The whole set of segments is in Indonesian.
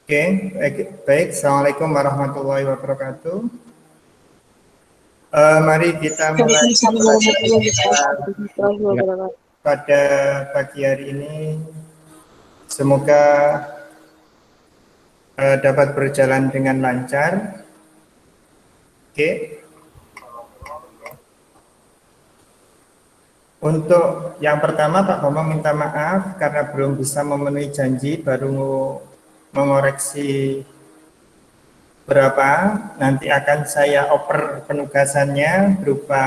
Oke, baik. Assalamualaikum warahmatullahi wabarakatuh. Mari kita mulai pada pagi hari ini. Semoga dapat berjalan dengan lancar. Oke. Untuk yang pertama, Pak Bambang minta maaf karena belum bisa memenuhi janji, baru mengoreksi berapa. Nanti akan saya oper penugasannya berupa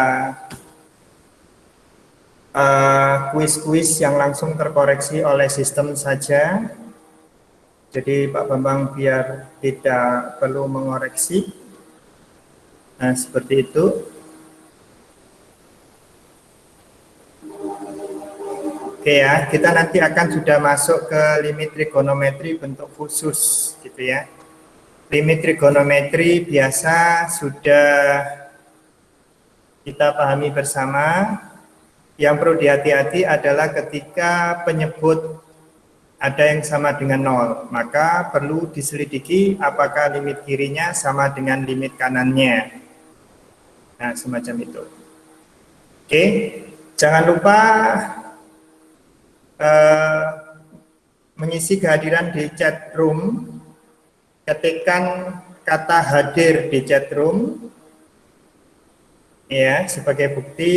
kuis-kuis yang langsung terkoreksi oleh sistem saja. Jadi Pak Bambang biar tidak perlu mengoreksi. Nah, seperti itu. Oke ya, kita nanti akan sudah masuk ke limit trigonometri bentuk khusus gitu ya. Limit trigonometri biasa sudah kita pahami bersama. Yang perlu dihati-hati adalah ketika penyebut ada yang sama dengan 0, maka perlu diselidiki apakah limit kirinya sama dengan limit kanannya. Nah, semacam itu. Oke, jangan lupa mengisi kehadiran di chat room, ketikkan kata hadir di chat room, ya, sebagai bukti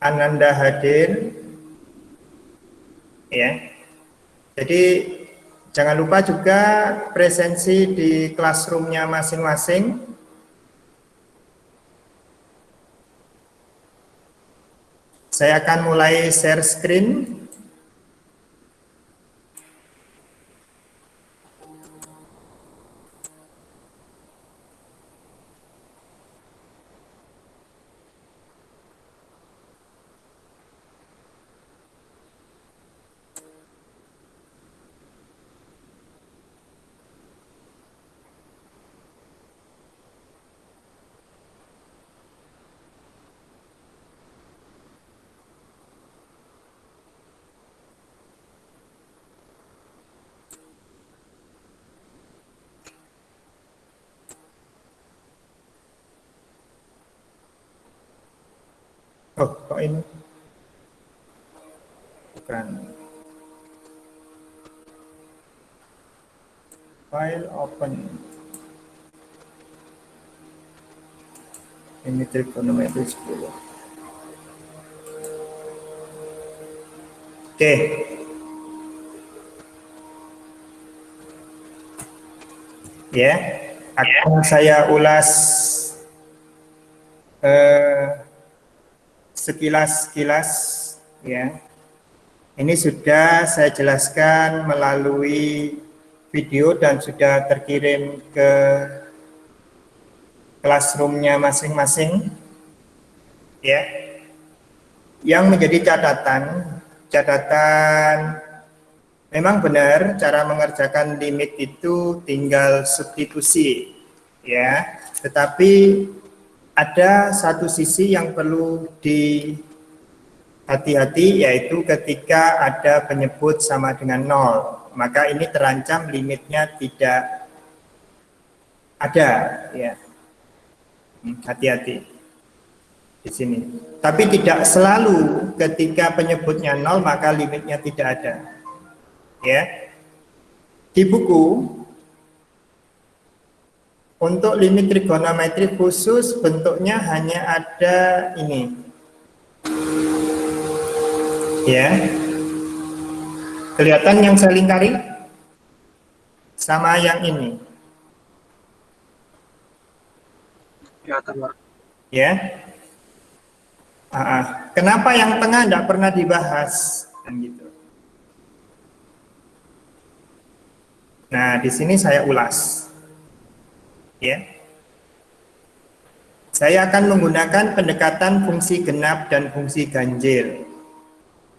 Ananda hadir, ya. Jadi jangan lupa juga presensi di classroomnya masing-masing. Saya akan mulai share screen. Oh, kok ini? Bukan. File open. Ini trigonometri 10. Oke. Ya, akan saya ulas sekilas-kilas ya. Ini sudah saya jelaskan melalui video dan sudah terkirim ke classroomnya masing-masing ya. Yang menjadi catatan memang benar cara mengerjakan limit itu tinggal substitusi ya, tetapi ada satu sisi yang perlu hati-hati, yaitu ketika ada penyebut sama dengan 0, maka ini terancam limitnya tidak ada ya. Hati-hati di sini. Tapi tidak selalu ketika penyebutnya 0 maka limitnya tidak ada. Ya. Di buku untuk limit trigonometri khusus bentuknya hanya ada ini. Ya. Kelihatan yang saya lingkari? Sama yang ini. Ya. Kenapa yang tengah tidak pernah dibahas? Kan gitu. Nah, di sini saya ulas. Ya. Saya akan menggunakan pendekatan fungsi genap dan fungsi ganjil.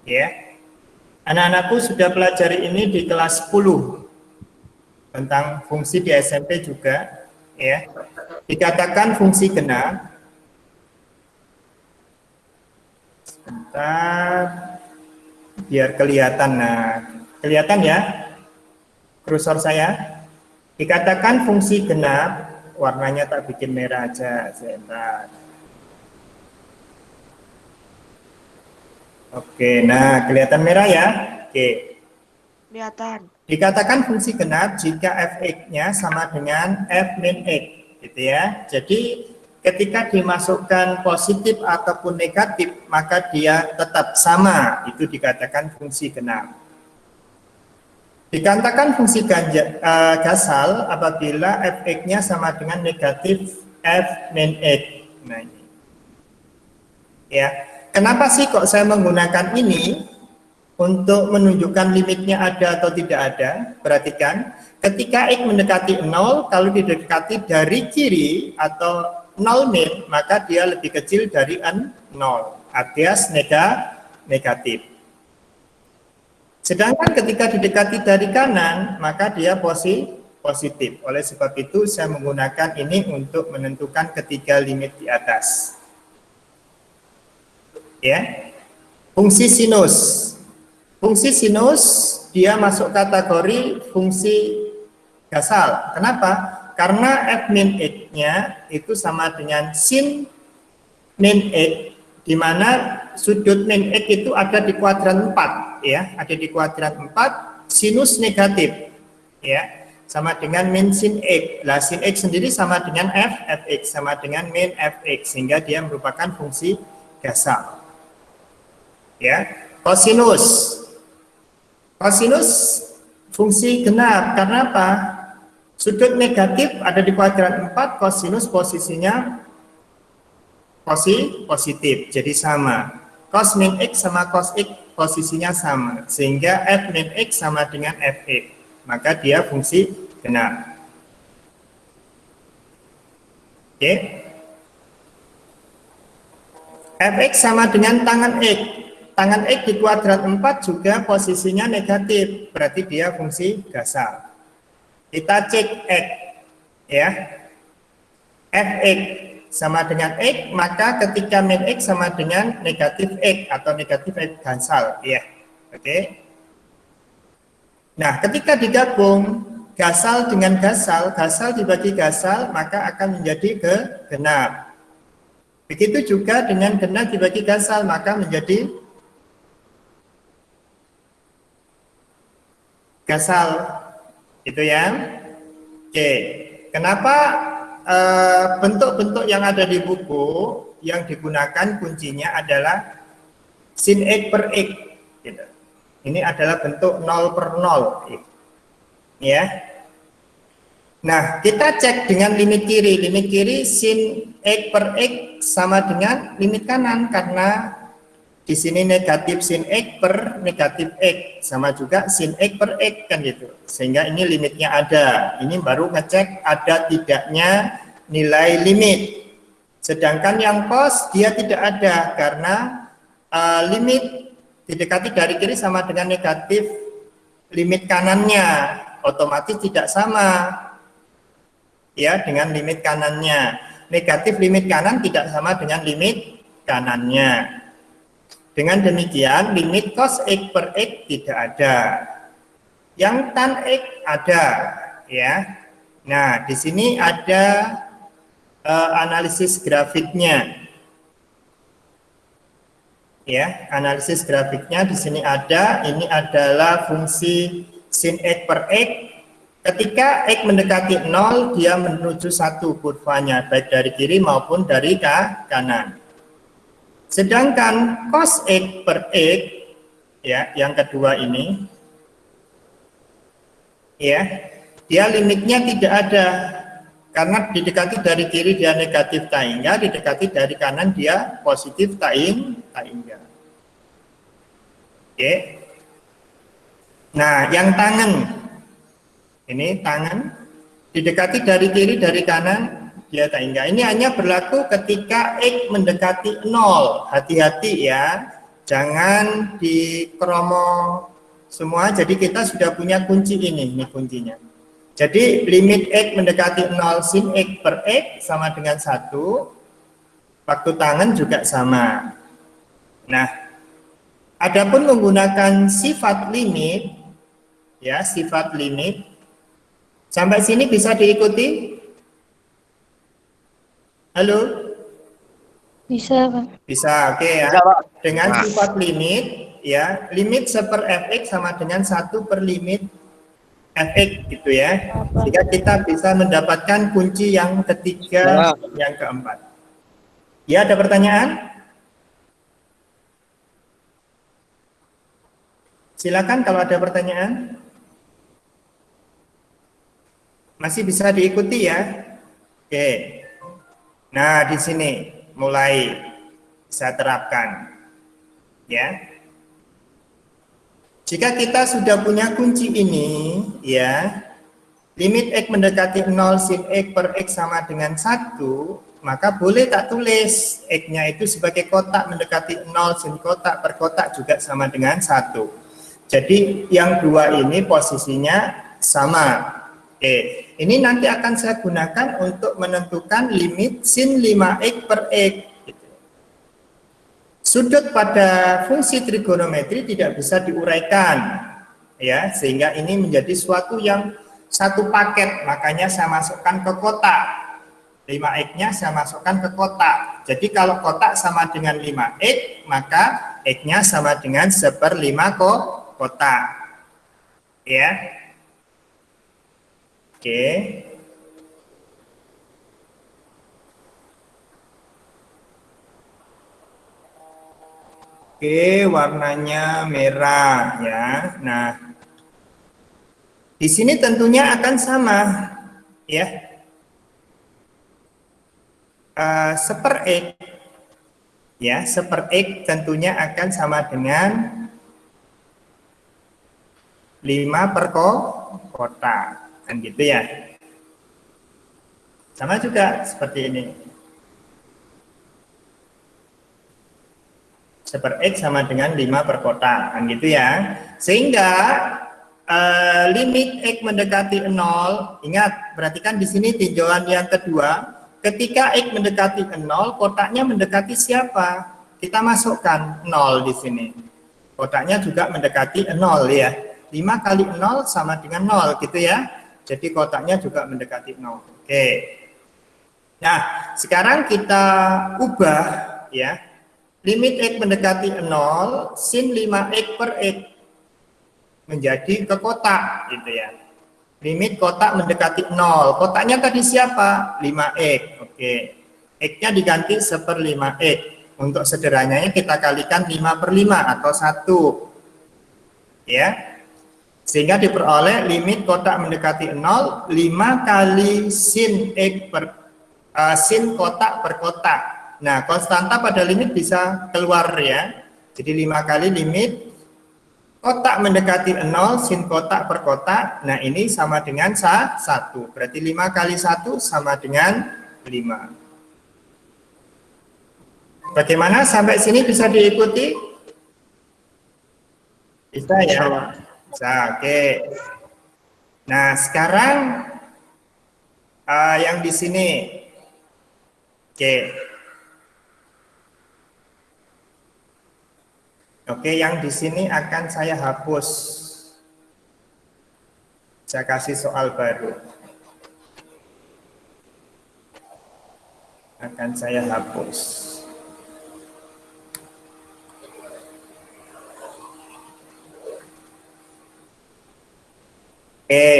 Ya. Anak-anakku sudah pelajari ini di kelas 10 tentang fungsi di SMP juga, ya. Dikatakan fungsi genap. Sebentar biar kelihatan. Nah, kelihatan ya? Kursor saya. Dikatakan fungsi genap, warnanya tak bikin merah aja, sebentar. Oke, nah kelihatan merah ya? Oke. Kelihatan. Dikatakan fungsi genap jika f(x)-nya sama dengan f min x, gitu ya. Jadi ketika dimasukkan positif ataupun negatif, maka dia tetap sama, itu dikatakan fungsi genap. Dikatakan fungsi gasal apabila f(x)-nya sama dengan negatif f min x. Nah, ini. Ya, kenapa sih kok saya menggunakan ini untuk menunjukkan limitnya ada atau tidak ada? Perhatikan, ketika x mendekati 0, kalau didekati dari kiri atau 0 min, maka dia lebih kecil dari 0, alias negatif. Sedangkan ketika didekati dari kanan, maka dia positif. Oleh sebab itu, saya menggunakan ini untuk menentukan ketiga limit di atas. Ya, fungsi sinus. Fungsi sinus dia masuk kategori fungsi gasal. Kenapa? Karena f min x-nya itu sama dengan sin min x, di mana sudut min x itu ada di kuadran 4, ya, ada di kuadran 4, sinus negatif, ya, sama dengan min sin x. Lah sin x sendiri sama dengan fx, sama dengan min fx, sehingga dia merupakan fungsi gasal. Ya, kosinus. Kosinus fungsi genap, karena apa? Sudut negatif ada di kuadran 4, kosinus posisinya positif, jadi sama. Cos min x sama cos x posisinya sama, sehingga f min x sama dengan fx, maka dia fungsi genap. Oke. Fx sama dengan tangan x. Tangan x di kuadrat 4 juga posisinya negatif, berarti dia fungsi gasal. Kita cek x, ya. Fx sama dengan x, maka ketika min x sama dengan negatif x atau negatif x gasal, ya. Oke. Nah, ketika digabung gasal dengan gasal, gasal dibagi gasal, maka akan menjadi genap. Begitu juga dengan genap dibagi gasal, maka menjadi gasal, itu ya. Oke, kenapa bentuk-bentuk yang ada di buku yang digunakan kuncinya adalah sin x per x, gitu. Ini adalah bentuk 0/0, ya. Nah, kita cek dengan limit kiri. Limit kiri sin x per x sama dengan limit kanan, karena di sini negatif sin x per negatif x, sama juga sin x per x, kan gitu. Sehingga ini limitnya ada. Ini baru ngecek ada tidaknya nilai limit. Sedangkan yang cos dia tidak ada, karena limit didekati dari kiri sama dengan negatif limit kanannya, otomatis tidak sama, ya, dengan limit kanannya. Negatif limit kanan tidak sama dengan limit kanannya. Dengan demikian, limit cos x per x tidak ada. Yang tan x ada, ya. Nah, di sini ada analisis grafiknya. Ya, analisis grafiknya di sini ada. Ini adalah fungsi sin x per x. Ketika x mendekati 0, dia menuju 1 kurvanya, baik dari kiri maupun dari kanan. Sedangkan cos x per x, ya, yang kedua ini, ya, dia limitnya tidak ada, karena didekati dari kiri dia negatif tak hingga, didekati dari kanan dia positif tak hingga. Oke. Nah, yang tangan, ini tangan, didekati dari kiri dari kanan dia tak hingga. Ini hanya berlaku ketika x mendekati 0. Hati-hati ya, jangan dikromo semua. Jadi kita sudah punya kunci ini kuncinya. Jadi limit x mendekati 0 sin x per x sama dengan 1. Waktu tangan juga sama. Nah, adapun menggunakan sifat limit, ya, sifat limit, Sampai sini bisa diikuti? Halo? Bisa, Pak. Bisa, oke ya. Bisa, Pak. Dengan Nah. sifat limit, ya, limit 1 fx sama dengan 1 per limit fx gitu ya. Sehingga kita bisa mendapatkan kunci yang ketiga, yang keempat. Ya, ada pertanyaan? Silakan kalau ada pertanyaan. Masih bisa diikuti ya? Oke. Nah, di sini mulai saya terapkan. Ya. Jika kita sudah punya kunci ini, ya, limit X mendekati 0 sin X per X sama dengan 1, maka boleh tak tulis X-nya itu sebagai kotak mendekati 0 sin kotak per kotak juga sama dengan 1. Jadi yang dua ini posisinya sama. Oke, ini nanti akan saya gunakan untuk menentukan limit sin 5X per X. Sudut pada fungsi trigonometri tidak bisa diuraikan, ya, sehingga ini menjadi suatu yang satu paket, makanya saya masukkan ke kotak. 5x-nya saya masukkan ke kotak. Jadi kalau kotak sama dengan 5x, maka x-nya sama dengan 1/5 kotak. Ya. Oke. Oke, warnanya merah ya. Nah, di sini tentunya akan sama ya. 1/x ya, 1/x tentunya akan sama dengan 5 per kotak, kan gitu ya. Sama juga seperti ini. 1/x sama dengan 5 per kotak, kan gitu ya. Sehingga limit x mendekati 0, ingat, perhatikan di sini tinjauan yang kedua, ketika x mendekati 0, kotaknya mendekati siapa? Kita masukkan 0 di sini. Kotaknya juga mendekati 0 ya. 5 kali 0 sama dengan 0 gitu ya. Jadi kotaknya juga mendekati 0. Oke. Nah, sekarang kita ubah ya. Limit x mendekati 0, sin 5x per x menjadi ke kotak gitu ya. Limit kotak mendekati 0. Kotaknya tadi siapa? 5x. Oke. X-nya diganti 1/5x. Untuk sederhananya kita kalikan 5/5 atau 1. Ya. Sehingga diperoleh limit kotak mendekati 0, 5 kali sin x per sin kotak per kotak. Nah, konstanta pada limit bisa keluar ya. Jadi 5 kali limit kotak mendekati 0 sin kotak per kotak. Nah, ini sama dengan 1. Berarti 5 kali 1 sama dengan 5. Bagaimana sampai sini bisa diikuti? Bisa ya? Bisa, oke. Nah, sekarang yang di sini. Oke. Oke, yang di sini akan saya hapus. Saya kasih soal baru. Akan saya hapus. Oke.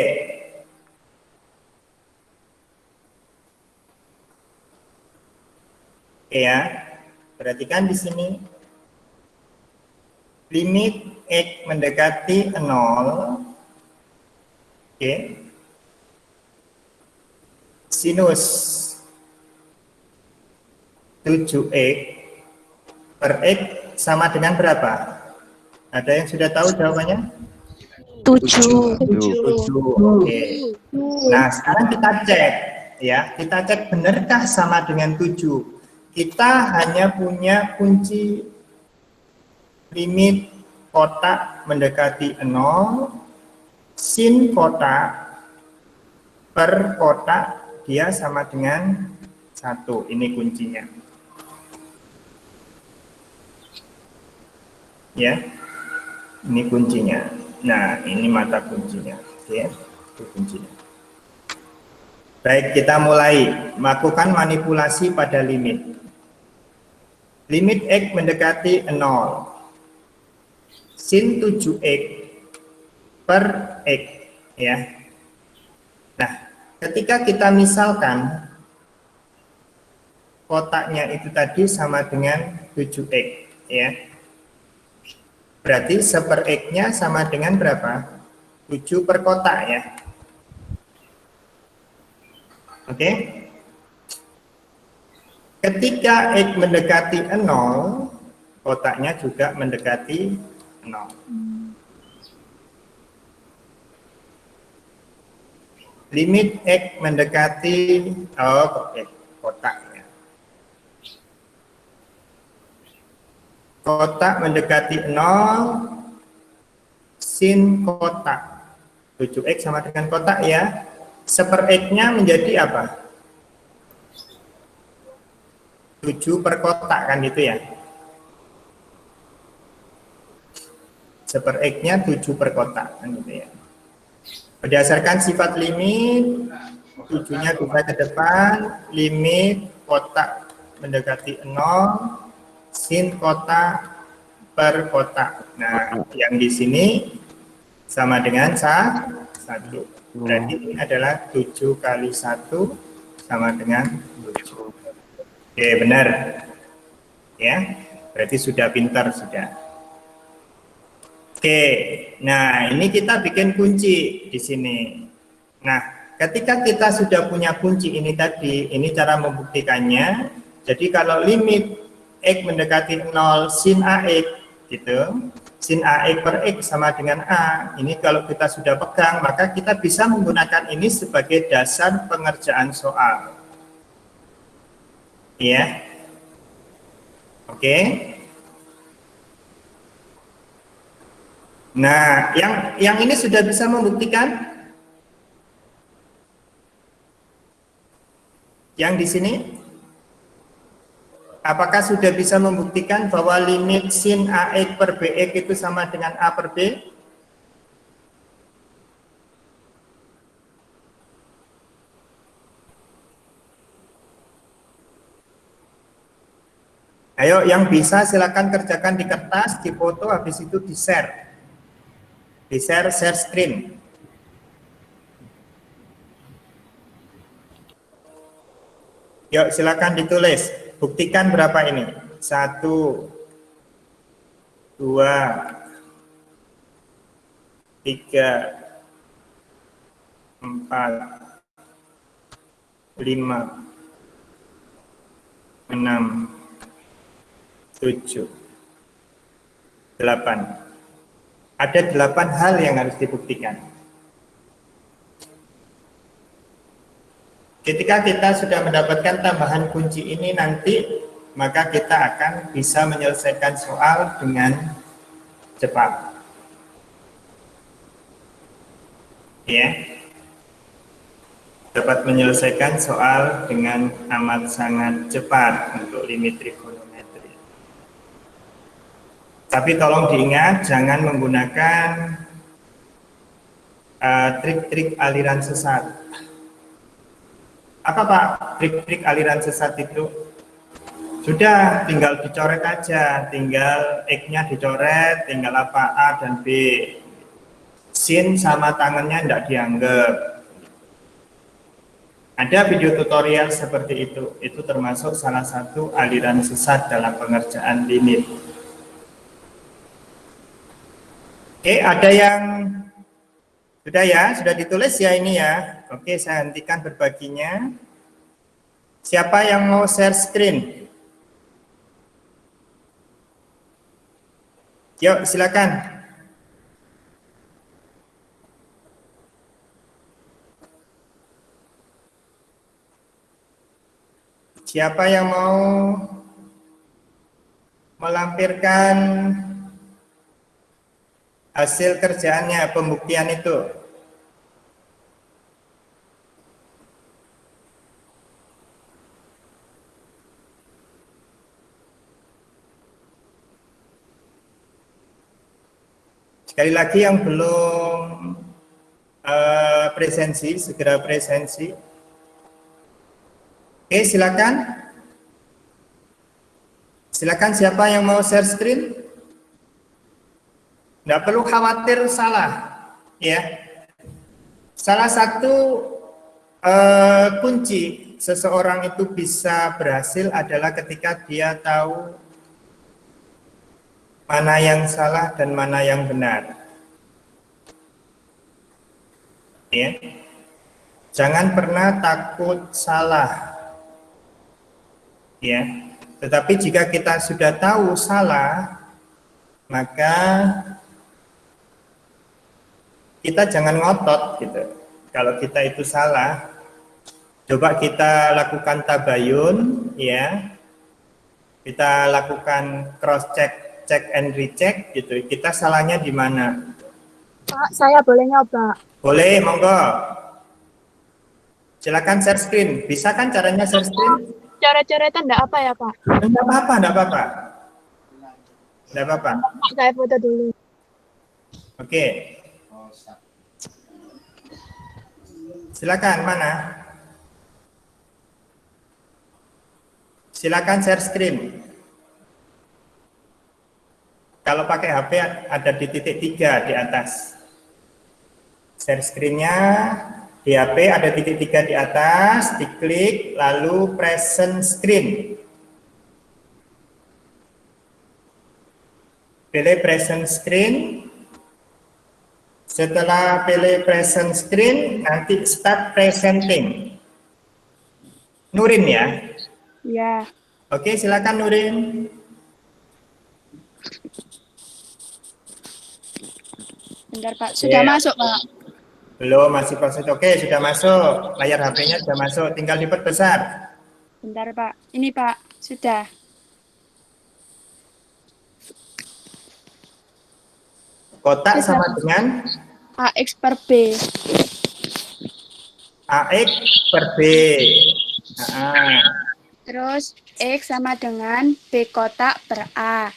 Oke ya. Perhatikan di sini. Limit x mendekati 0, oke, sinus 7x per x sama dengan berapa? Ada yang sudah tahu jawabannya? 7. 7. Oke. Nah, sekarang kita cek ya, kita cek benarkah sama dengan 7. Kita hanya punya kunci limit kotak mendekati 0, sin kotak per kotak dia sama dengan 1. Ini kuncinya. Ya. Ini kuncinya. Nah, ini mata kuncinya. Oke, itu kuncinya. Baik, kita mulai melakukan manipulasi pada limit. Limit X mendekati 0. Sin 7X per X. Ya. Nah, ketika kita misalkan kotaknya itu tadi sama dengan 7X. Ya. Berarti 1/X-nya sama dengan berapa? 7 per kotak ya. Oke. Ketika X mendekati 0, kotaknya juga mendekati 0. Limit X mendekati kotaknya. Kotak mendekati 0, sin kotak. 7X sama dengan kotak ya. 1/X-nya menjadi apa? 7 per kotak kan gitu ya. 1/X-nya 7 per kotak kan gitu ya. Berdasarkan sifat limit, 7-nya bisa ke depan, limit kotak mendekati 0, sin kotak per kotak. Nah, yang di sini sama dengan 1. Berarti ini adalah 7 kali 1 sama dengan 7. Oke, benar. Ya, berarti sudah pintar, sudah. Oke, nah ini kita bikin kunci di sini. Nah, ketika kita sudah punya kunci ini tadi, ini cara membuktikannya. Jadi kalau limit X mendekati 0 sin AX, gitu, sin AX per X sama dengan A. Ini kalau kita sudah pegang, maka kita bisa menggunakan ini sebagai dasar pengerjaan soal. Ya. Oke. Nah, yang ini sudah bisa membuktikan? Yang di sini? Apakah sudah bisa membuktikan bahwa limit sin AX per BX itu sama dengan A per B? Ayo, yang bisa silakan kerjakan di kertas, di foto, habis itu di share. Di share screen. Yuk, silakan ditulis. Buktikan berapa ini? 1, 2, 3, 4, 5, 6, 7, 8. Ada 8 hal yang harus dibuktikan. Ketika kita sudah mendapatkan tambahan kunci ini nanti, maka kita akan bisa menyelesaikan soal dengan cepat. Ya. Dapat menyelesaikan soal dengan amat sangat cepat untuk limit trigonometri. Tapi tolong diingat, jangan menggunakan trik-trik aliran sesat. Apa Pak trik-trik aliran sesat itu? Sudah, tinggal dicoret aja, tinggal X-nya dicoret, tinggal apa A dan B. Sin sama tangannya tidak dianggap. Ada video tutorial seperti itu termasuk salah satu aliran sesat dalam pengerjaan limit. Oke, ada yang sudah ya, sudah ditulis ya ini ya. Oke, saya hentikan berbaginya. Siapa yang mau share screen? Yuk, silakan. Siapa yang mau melampirkan hasil kerjaannya, pembuktian itu? Sekali lagi yang belum presensi, segera presensi. Oke, silakan. Silakan siapa yang mau share screen? Nggak perlu khawatir salah, ya. Salah satu kunci seseorang itu bisa berhasil adalah ketika dia tahu mana yang salah dan mana yang benar. Ya. Jangan pernah takut salah. Ya. Tetapi jika kita sudah tahu salah, maka kita jangan ngotot gitu. Kalau kita itu salah, coba kita lakukan tabayun, ya. Kita lakukan cross check, check and recheck gitu. Kita salahnya di mana? Pak, saya boleh nyoba? Boleh, monggo. Silakan share screen. Bisa kan caranya share screen? Coret-coretan enggak apa ya, Pak? Enggak apa-apa, enggak apa-apa. Enggak apa-apa. Saya foto dulu. Oke. Silakan, mana? Silakan share screen. Kalau pakai HP ada di titik 3 di atas. Share screen-nya di HP ada titik 3 di atas, diklik, lalu present screen. Pilih present screen. Setelah pilih present screen, nanti start presenting. Nurin ya? Ya. Oke, silakan Nurin. Bentar, Pak. Sudah masuk, Pak. Belum, masih proses. Oke, sudah masuk. Layar HP-nya sudah masuk, tinggal diperbesar. Bentar, Pak. Ini, Pak. Sudah. Kotak sama dengan AX per B. AX per B. Nah, Terus X sama dengan B kotak per A.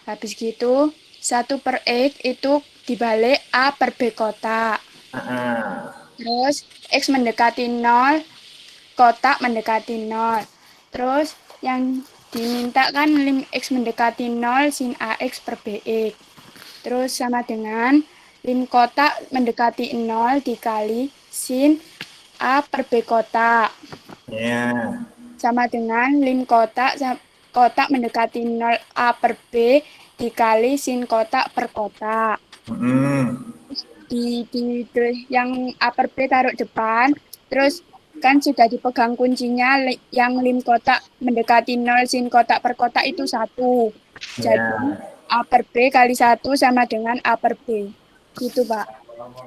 Habis gitu, 1 per X itu dibalik A per B kotak. Terus X mendekati 0, kotak mendekati 0. Terus yang diminta kan lim X mendekati 0 sin AX per BX. Terus sama dengan lim kotak mendekati 0 dikali sin A per B kotak. ya. Sama dengan lim kotak mendekati 0 A per B dikali sin kotak per kotak. Yang A per B taruh depan, terus kan sudah dipegang kuncinya, yang lim kotak mendekati 0 sin kotak per kotak itu 1. Jadi A per B kali 1 sama dengan A per B. Gitu, Pak.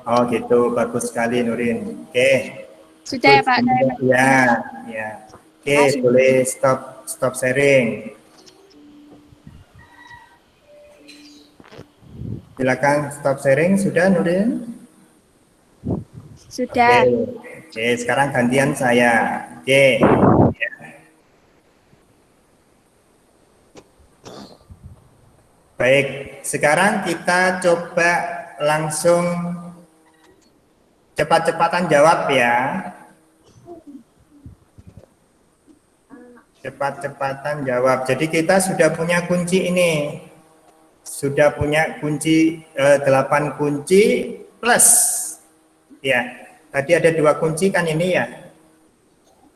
Oh gitu, bagus sekali Nurin. Oke. Sudah ya, Pak? Ya, ya. Oke, boleh stop sharing. Silakan stop sharing. Sudah Nurin? Sudah. Oke, sekarang gantian saya. Oke. Baik, sekarang kita coba langsung cepat-cepatan jawab ya. Cepat-cepatan jawab. Jadi kita sudah punya kunci ini. Sudah punya kunci 8 kunci plus. Ya, tadi ada 2 kunci kan ini ya.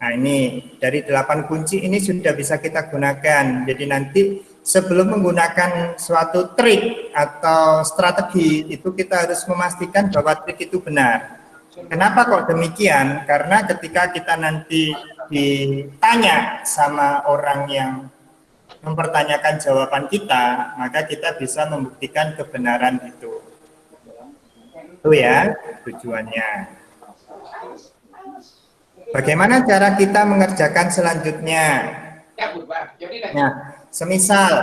Nah ini, dari 8 kunci ini sudah bisa kita gunakan. Jadi nanti sebelum menggunakan suatu trik atau strategi, itu kita harus memastikan bahwa trik itu benar. Kenapa kok demikian? Karena ketika kita nanti ditanya sama orang yang mempertanyakan jawaban kita, maka kita bisa membuktikan kebenaran itu. Itu ya tujuannya. Bagaimana cara kita mengerjakan selanjutnya? Nah, semisal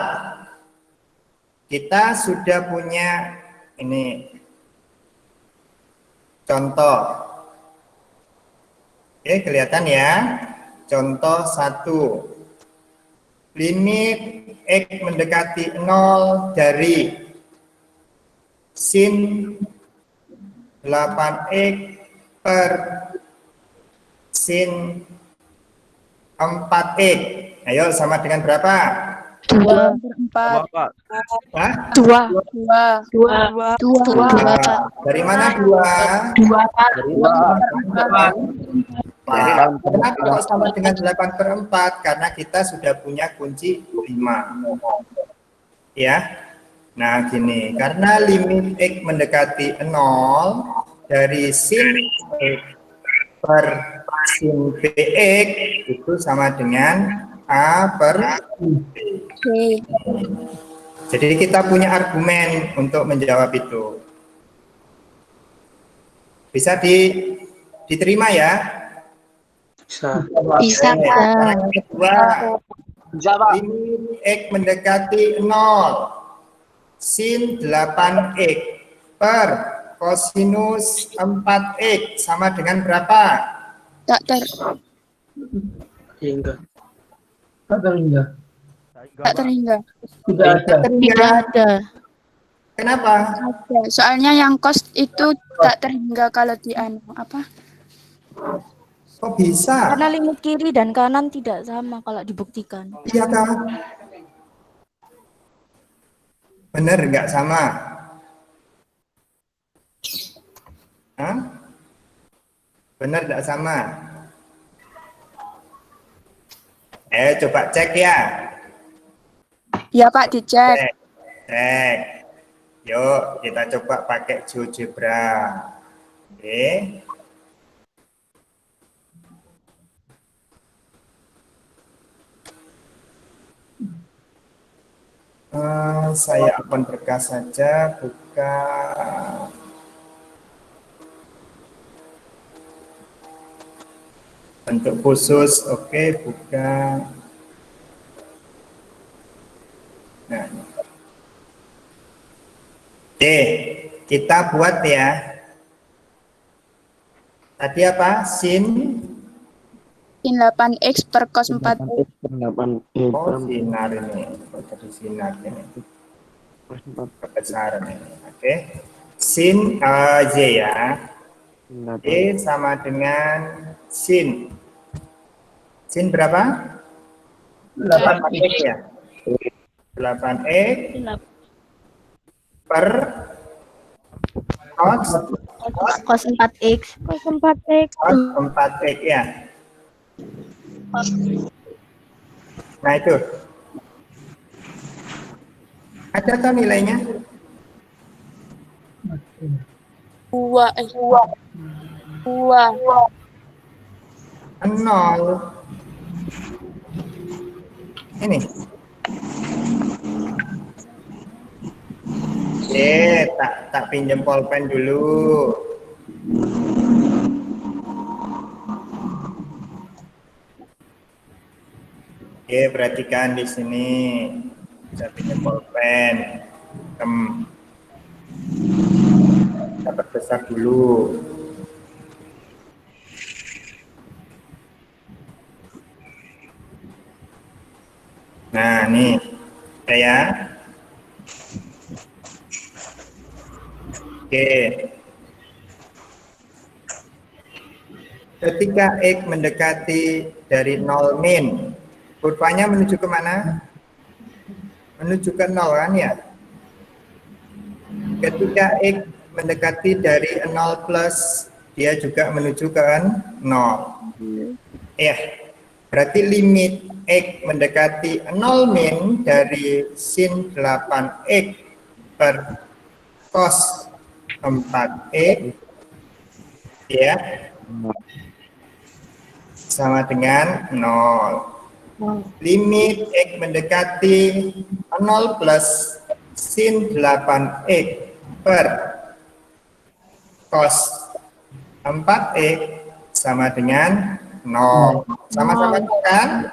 kita sudah punya ini contoh. Oke, kelihatan ya. Contoh 1. Limit X mendekati 0 dari sin 8X per sin 4x. Ayo, sama dengan berapa? 2. 4. Hah? 2. 2. 2. Dari mana 2? 8. Kenapa kok sama dengan 8/4? Karena kita sudah punya kunci 5. Ya. Nah, gini. Karena limit X mendekati 0 dari sin X per sin BX itu sama dengan A per Oke. Jadi kita punya argumen untuk menjawab itu. Bisa diterima ya? Bisa. Bisa, Oke, Pak. sekarang yang kedua, limit X mendekati 0 sin 8x per kosinus 4x sama dengan berapa? Tak Hingga. Hingga. terhingga. Tidak ada. Tidak ada. Kenapa? Soalnya yang cos itu tak terhingga kalau di apa? Kok bisa? Karena limit kiri dan kanan tidak sama kalau dibuktikan. Iya kan? Benar nggak sama? Hah? Benar nggak sama? Coba cek ya. Ya Pak, dicek. Cek. Yuk, kita coba pakai GeoGebra. Oke. Saya open berkas saja, buka bentuk khusus, oke, buka. Nah, oke, kita buat ya. Tadi apa? Sin 8x per cos 4x. Oh, sinar ini. Jadi sinar ini. Kebesaran ini. Oke. Sin Z ya. E sama dengan sin. Sin berapa? 8x ya. 8x per cos Cos 4x. Cos 4x. cos 4x ya. Nah itu. Ada tuh nilainya? 2. 0. Ini. Tak pinjam pulpen dulu. Oke, perhatikan di sini. Saya pinjam pulpen. Kita perbesar dulu. Nah, nih. Ya. Oke. Ketika X mendekati dari 0 min, kurvanya menuju ke mana? Menuju ke 0 kan ya? Ketika X mendekati dari 0 plus, dia juga menuju ke 0. Ya, berarti limit X mendekati 0 min dari sin 8X per cos 4X ya sama dengan 0. Limit X mendekati 0 plus sin 8X per cos 4X sama dengan 0. Sama-sama kan?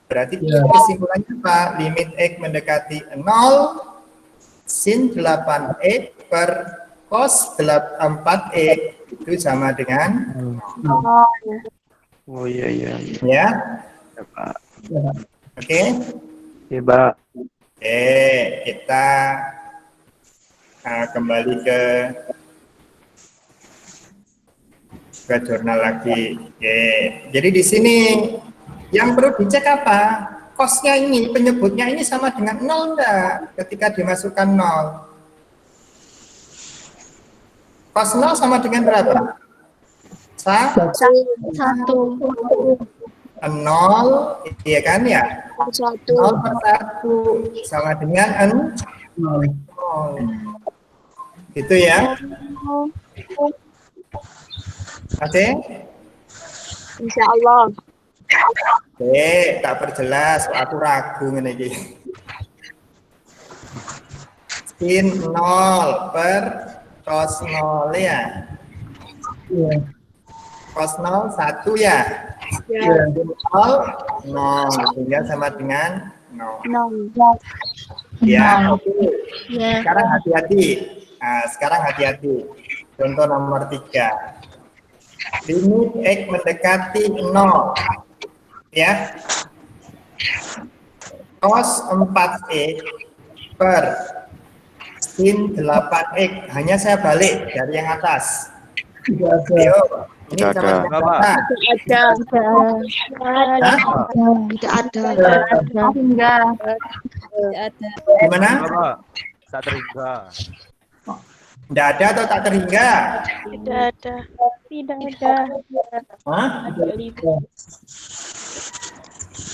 Berarti kesimpulannya apa? Limit X mendekati 0 sin 8X per cos 4X itu sama dengan 0. Oh iya. Ya? Ya, Pak. Oke? Iya, Pak. Kita kembali ke jurnal lagi. Jadi di sini Yang perlu dicek apa? Kosnya ini, penyebutnya ini sama dengan 0 enggak ketika dimasukkan 0? Kos 0 sama dengan berapa? 1. 0, iya kan ya? 1. 0 per 1 sama dengan 0. Gitu ya. Oke? Insya Allah. Oke, tak perjelas, aku ragu ngene iki. Sin 0 per cos 0 ya. Iya. Cos 0 1 ya. Ya. 0 sehingga sama dengan 0. 0. Ya, oke. Ya. Sekarang hati-hati. Nah, sekarang hati-hati. Contoh nomor 3. Limit X mendekati 0. Ya. Cos 4X per sin 8X. Hanya saya balik dari yang atas. Tidak ada. Ayo, ini Tidak sama ada. dengan data. Ada. Hah? Tidak ada. Enggak. Gimana? Bapak, tak terhingga. Tidak ada atau tak terhingga? Tidak ada. Tidak ada. Hah?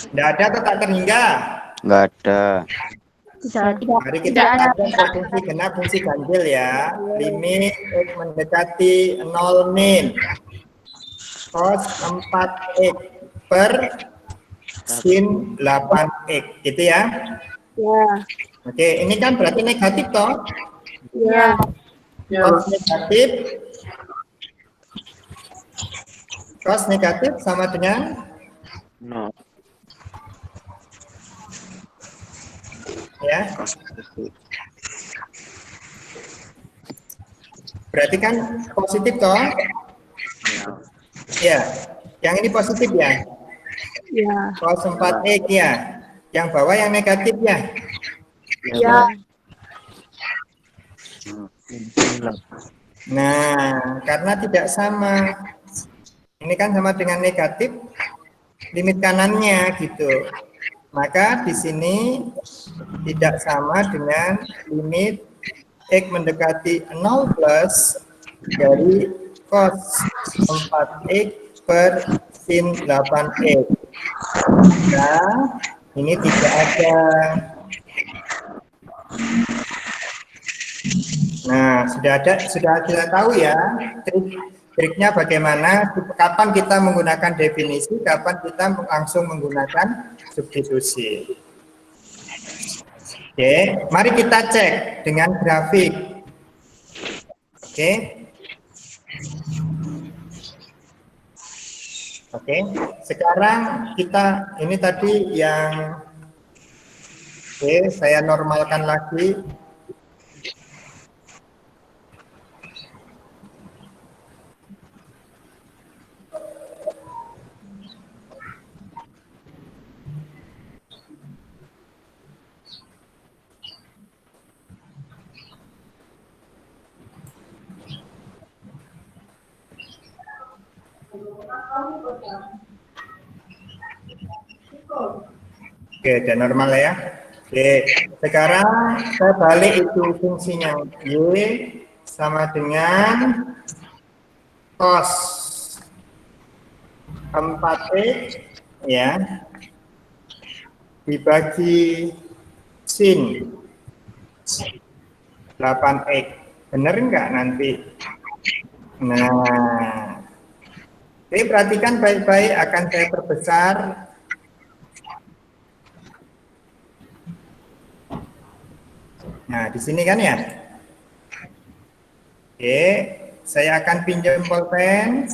Tidak ada atau tak terhingga? Enggak ada. Mari kita lihat fungsi genap, fungsi ganjil ya. Limit X mendekati 0 min. Cos 4X per sin 8X. Gitu ya. Ya. Oke, ini kan berarti negatif toh. Ya. Cos negatif. Cos negatif sama dengan No. ya. Berarti kan positif toh? Ya. Yang ini positif ya. Ya. Cos 4X ya. Yang bawah yang negatif ya. Ya. Nah, karena tidak sama. Ini kan sama dengan negatif limit kanannya gitu. Maka di sini tidak sama dengan limit X mendekati 0 plus dari cos 4X per sin 8X. Nah, ini tidak ada. Nah, sudah tahu ya triknya bagaimana, kapan kita menggunakan definisi, kapan kita langsung menggunakan substitusi. Oke, mari kita cek dengan grafik. Oke. Oke, sekarang kita ini tadi yang saya normalkan lagi. Oke, udah normal ya. Oke, sekarang saya balik itu fungsinya Y sama dengan cos 4X ya dibagi sin 8X. Bener enggak nanti? Nah, oke, perhatikan baik-baik, akan saya perbesar. Nah, di sini kan ya. Oke, saya akan pinjam pulpen.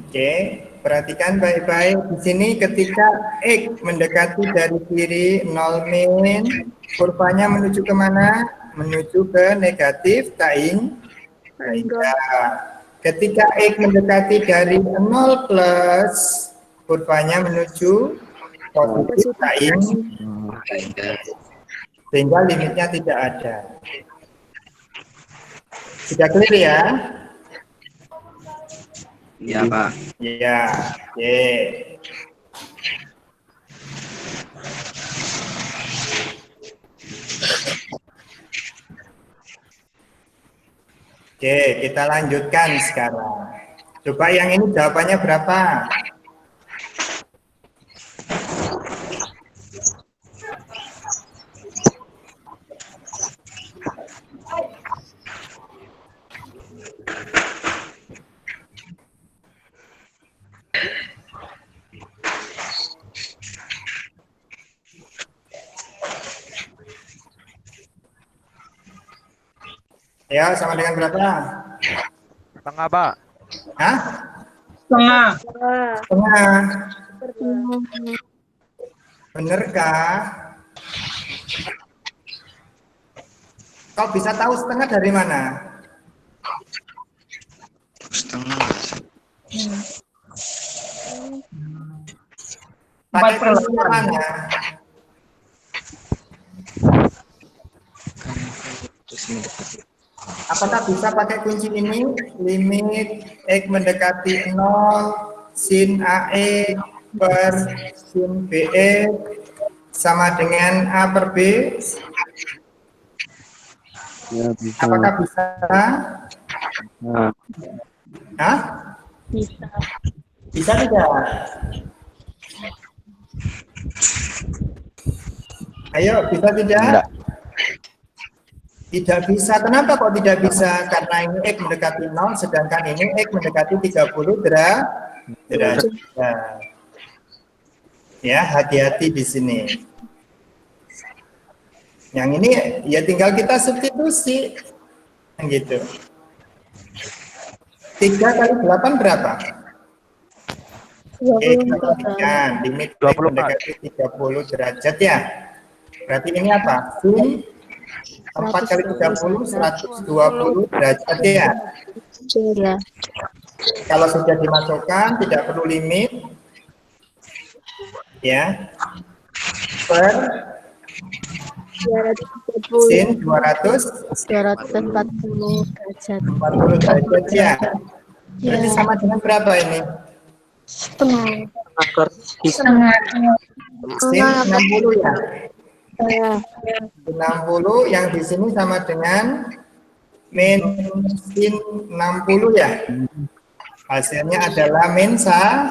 Oke, perhatikan baik-baik. Di sini ketika X mendekati dari kiri 0 min, kurvanya menuju kemana? Menuju ke negatif taing. Ketika X mendekati dari 0 plus, kurvanya menuju positif taing, sehingga limitnya tidak ada. Sudah clear ya? Iya, Pak. Iya, oke. Oke, kita lanjutkan sekarang. Coba yang ini jawabannya berapa? Ya, sama dengan berapa? Setengah, Pak. Hah? Setengah. Setengah. Benarkah? Kau bisa tahu setengah dari mana? Setengah. Pakai 4/8. kunci mana? Apakah bisa pakai kunci ini? Limit X mendekati 0 sin AE per sin BE sama dengan A per B? Ya, bisa. Apakah bisa? Nah, Hah? Bisa. Bisa tidak? Ayo, bisa tidak? enggak. Tidak bisa. Kenapa kok tidak bisa? Karena ini X mendekati 0, sedangkan ini X mendekati 30 derajat. Ya, hati-hati di sini. Yang ini ya tinggal kita substitusi. Gitu. 3 kali 8 berapa? Oke, kita perhatikan. Limit X 20, Pak. mendekati 30 derajat ya. Berarti ini apa? Sin 4 kali 30, 120 derajat ya. Ya. Kalau sudah dimasukkan, tidak perlu limit. Ya. Per sin 240 240 derajat. derajat ya. Berarti sama dengan berapa ini? Setengah. Sin 60 ya. Ya. 60 yang di sini sama dengan min sin 60 ya. Hasilnya adalah min sa.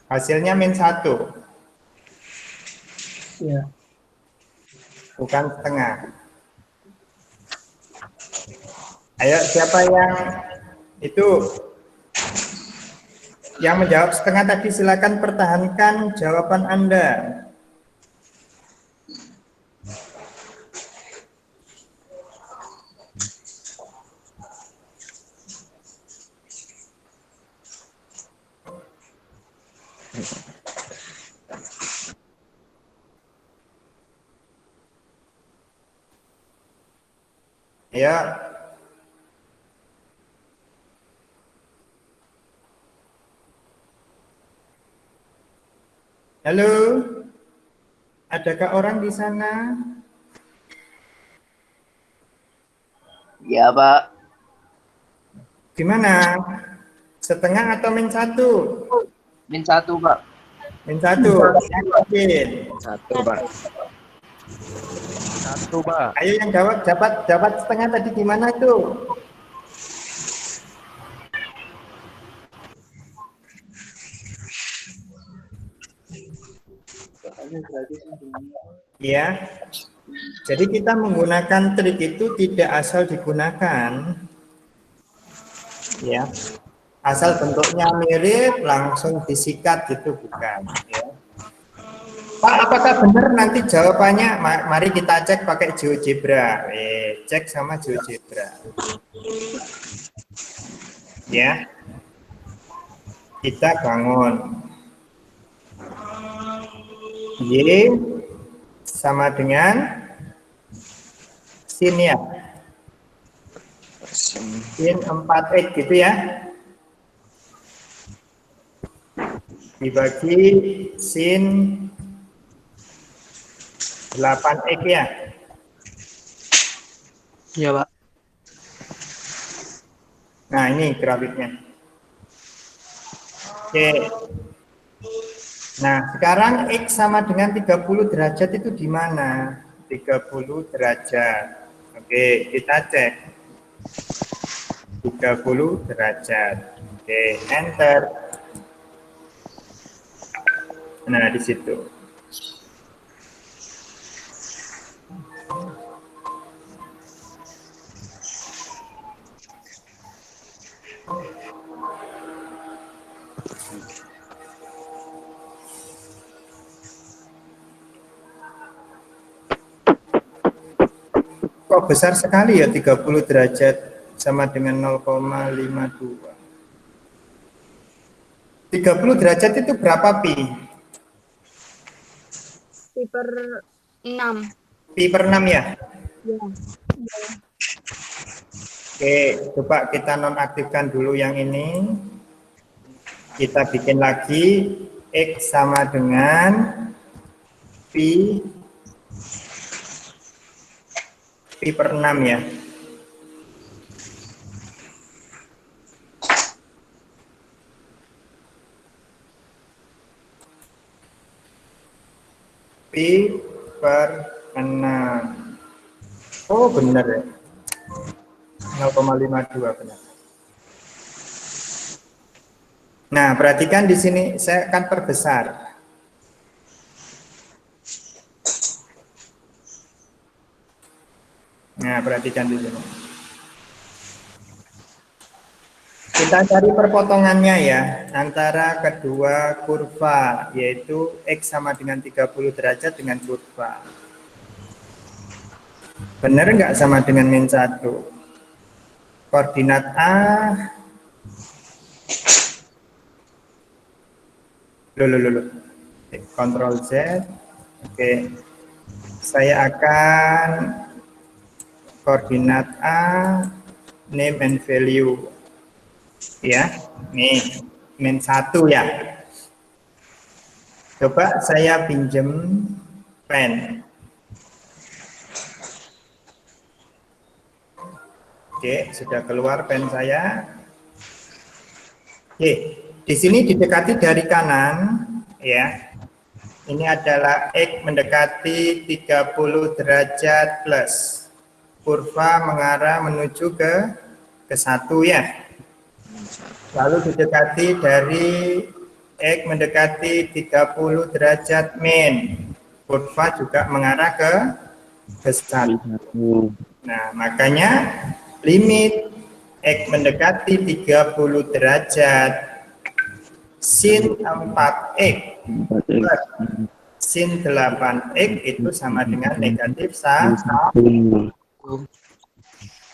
Hasilnya min 1. Ya. Bukan setengah. Ayo, siapa yang itu yang menjawab setengah tadi, silakan pertahankan jawaban Anda. Ya. Halo. Adakah orang di sana? Ya, Pak. Gimana? Setengah atau min 1? Min 1, Pak. Min 1. Yakin? 1, Pak. 1, Pak. Ayo yang jawab, dapat setengah tadi gimana tuh? Ya. Jadi kita menggunakan trik itu tidak asal digunakan. Ya. Asal bentuknya mirip langsung disikat gitu bukan, ya. Pak, apakah benar nanti jawabannya? Mari kita cek pakai GeoGebra. Cek sama GeoGebra. Ya. Kita bangun. Y sama dengan sin ya. Sin 4X gitu ya. Dibagi sin 8X ya. Iya, Pak. Nah, ini grafiknya. Oke. Nah, sekarang X sama dengan 30 derajat itu di mana? 30 derajat. Oke, kita cek. 30 derajat. Oke, enter. Nah, di situ. Kok besar sekali ya 30 derajat sama dengan 0,52. 30 derajat itu berapa pi? Pi per 6. Pi per 6 ya? Ya. Oke, coba kita nonaktifkan dulu yang ini. Kita bikin lagi X sama dengan pi per 6 ya. Pi per 6. Oh, benar ya. 0,52 benar. Nah, perhatikan di sini saya akan perbesar. Nah, perhatikan di sini. Kita cari perpotongannya ya antara kedua kurva, yaitu X sama dengan 30 derajat dengan kurva. Benar nggak sama dengan min 1? Koordinat A. Loh. Ctrl Z. Oke. Saya akan koordinat A, name and value. Ya, nih, min 1 ya. Coba saya pinjem pen. Oke, sudah keluar pen saya. Oke, di sini didekati dari kanan, ya. Ini adalah X mendekati 30 derajat plus. Kurva mengarah menuju ke 1 ya. Lalu didekati dari X mendekati 30 derajat min. Kurva juga mengarah ke 1. Nah, makanya limit X mendekati 30 derajat sin 4X plus sin 8X itu sama dengan negatif 1.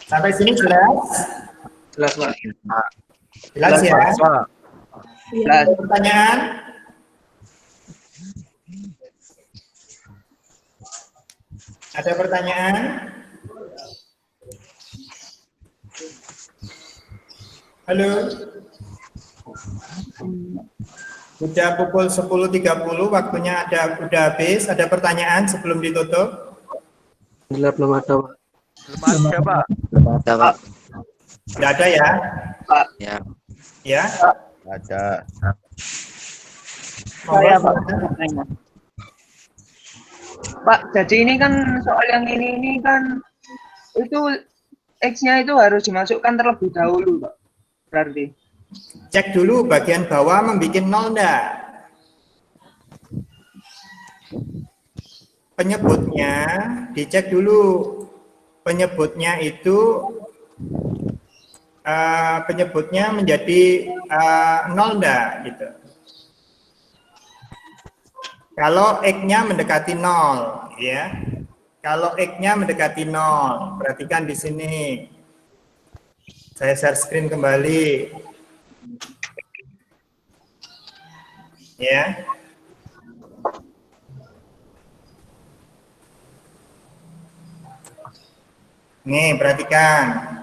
Sampai sini jelas? Jelas, Pak. Jelas ya? Jelas. Ada pertanyaan? Ada pertanyaan? Halo? Sudah pukul 10.30, waktunya udah habis. Ada pertanyaan sebelum ditutup? Belum ada, Pak. Belum ada, Pak. Tidak ada ya? Ya, Ya? ada. Saya, Pak. Pak, jadi ini kan soal yang ini kan itu X-nya itu harus dimasukkan terlebih dahulu, Pak. Berarti. Cek dulu bagian bawah membuat 0 enggak? Penyebutnya dicek dulu. Penyebutnya itu penyebutnya menjadi 0 enggak gitu. Kalau X-nya mendekati 0 ya. Kalau X-nya mendekati 0, perhatikan di sini. Saya share screen kembali. Ya. Nih, perhatikan.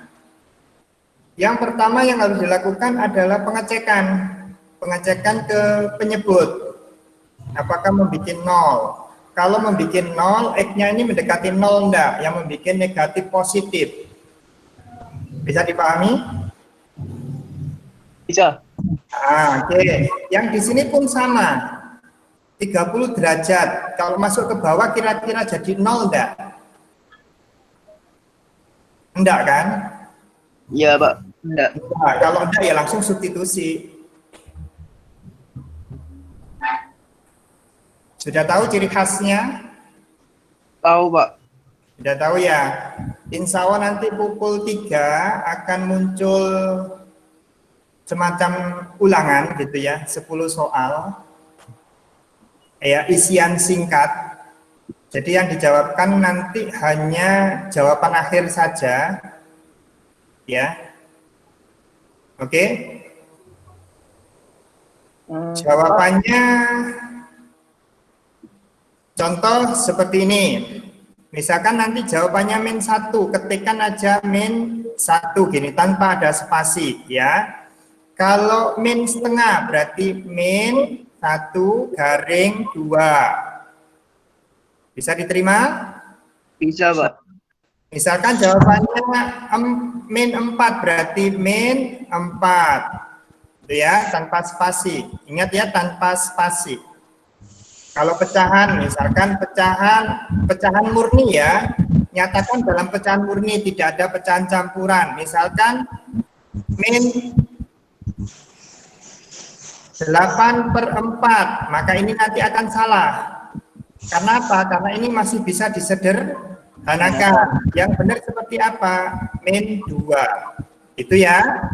Yang pertama yang harus dilakukan adalah pengecekan ke penyebut. Apakah membuat 0? Kalau membuat 0, X-nya ini mendekati 0 enggak? Yang membuat negatif positif. Bisa dipahami? Bisa. Oke. Yang di sini pun sama. 30 derajat. Kalau masuk ke bawah kira-kira jadi 0 enggak? Enggak kan? Iya, Pak. Enggak. Nah, kalau enggak ya langsung substitusi. Sudah tahu ciri khasnya? Tahu, Pak. Sudah tahu ya? Insya Allah nanti pukul 3 akan muncul semacam ulangan gitu ya, 10 soal. Ya, isian singkat. Jadi yang dijawabkan nanti hanya jawaban akhir saja. Ya. Oke. Jawabannya contoh seperti ini. Misalkan nanti jawabannya -1, ketikkan aja -1 gini tanpa ada spasi ya. Kalau -setengah berarti -1 garing 2. Bisa diterima? Bisa, Pak. Misalkan jawabannya -4 berarti -4. Itu ya, tanpa spasi. Ingat ya, tanpa spasi. Kalau pecahan, misalkan pecahan murni ya, nyatakan dalam pecahan murni tidak ada pecahan campuran. Misalkan -8/4, maka ini nanti akan salah. Karena apa? Karena ini masih bisa disederhanakan. Yang benar seperti apa? -2. Itu ya.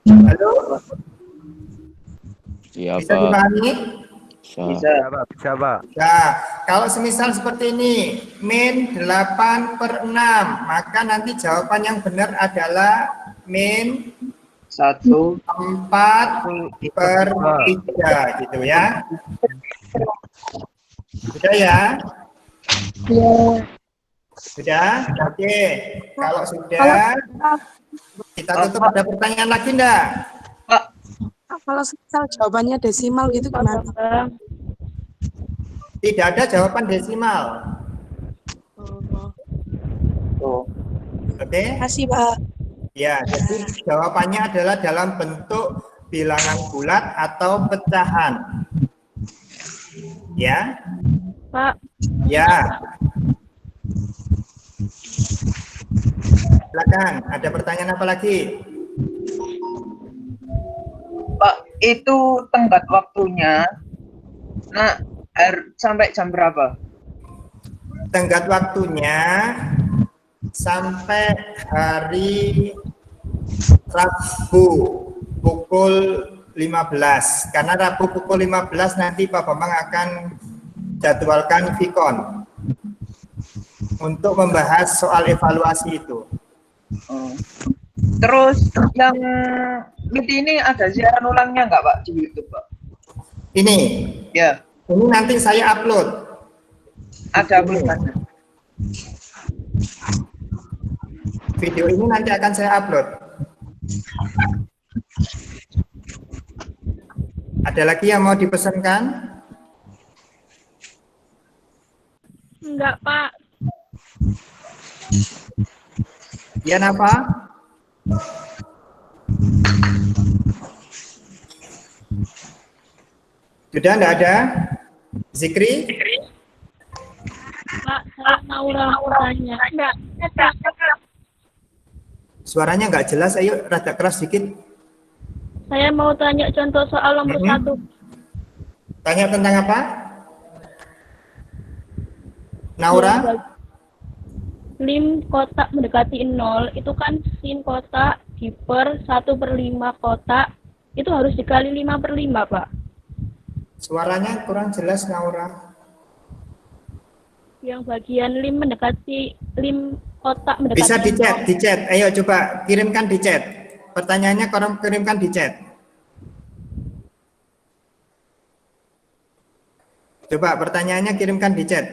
Halo? Iya, Bisa dipahami? Bisa. Bisa, Pak. Nah, kalau semisal seperti ini, -8/6, maka nanti jawaban yang benar adalah Satu. -4/3 gitu ya. Sudah ya? Sudah? Oke. Kalau sudah, kita tutup. Ada pertanyaan lagi enggak? Pak. Kalau misal jawabannya desimal gitu gimana? Tidak ada jawaban desimal. Oh. Oke? Kasih, Pak. Ya, jadi jawabannya adalah dalam bentuk bilangan bulat atau pecahan. Ya? Pak, Ya. Silakan, ada pertanyaan apa lagi? Pak, itu tenggat waktunya sampai jam berapa? Tenggat waktunya sampai hari Rabu pukul 15. Karena Rabu pukul 15 nanti Pak Bambang akan jadwalkan Vikon untuk membahas soal evaluasi itu. Terus yang ini ada siaran ulangnya nggak, Pak, di YouTube, Pak? Ini Ya, ini nanti saya upload. ada uploadannya. Video ini nanti akan saya upload. Ada lagi yang mau dipesankan? enggak, Pak. Ya, apa? Sudah enggak ada? Zikri? Pak, saya mau tanya. Enggak. Suaranya enggak jelas, ayo rada keras sedikit. Saya mau tanya contoh soal nomor 1. Tanya tentang apa? Naura? Lim kotak mendekati 0, itu kan sin kotak diper 1/5 kotak, itu harus dikali 5/5, Pak. Suaranya kurang jelas, Naura. Yang bagian lim kotak mendekati Bisa di 0. chat. Ayo coba kirimkan di chat. Pertanyaannya korang kirimkan di chat. Coba pertanyaannya kirimkan di chat.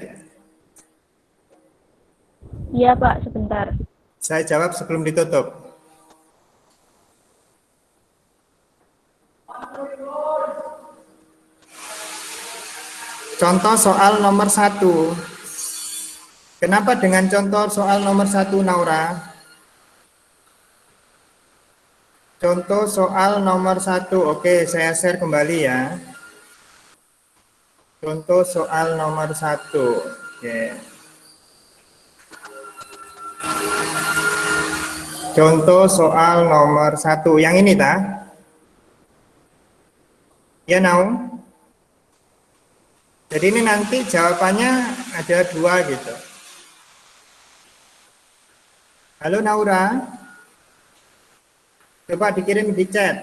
Iya, Pak, sebentar. Saya jawab sebelum ditutup. Contoh soal nomor 1. Kenapa dengan contoh soal nomor 1, Naura? Contoh soal nomor 1. Oke, saya share kembali ya. Contoh soal nomor 1. Oke. Contoh soal nomor 1. Yang ini tak? Ya, Naung? Jadi ini nanti jawabannya ada 2 gitu. Halo Naura, coba dikirim di chat.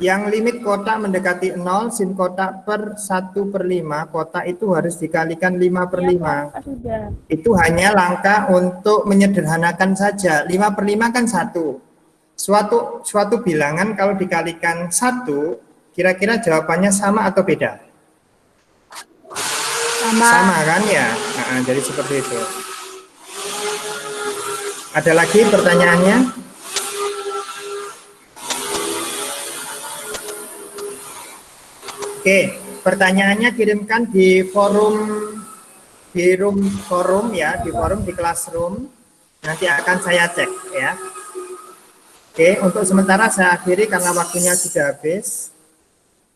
Yang limit kotak mendekati 0, sin kotak per 1/5, kotak itu harus dikalikan 5/5. Iya, Pak, sudah. Itu hanya langkah untuk menyederhanakan saja. 5/5 kan 1. Suatu bilangan kalau dikalikan 1, kira-kira jawabannya sama atau beda? Sama kan ya? Nah, jadi seperti itu. Ada lagi pertanyaannya? Oke, pertanyaannya kirimkan di forum ya, di forum di Classroom. Nanti akan saya cek ya. Oke, untuk sementara saya akhiri karena waktunya sudah habis.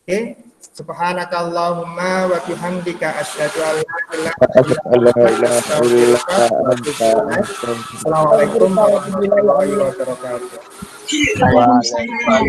Oke. Subhanakallahumma wa bihamdika asyhadu an la ilaha illa anta Assalamualaikum warahmatullahi wabarakatuh. Waalaikumsalam.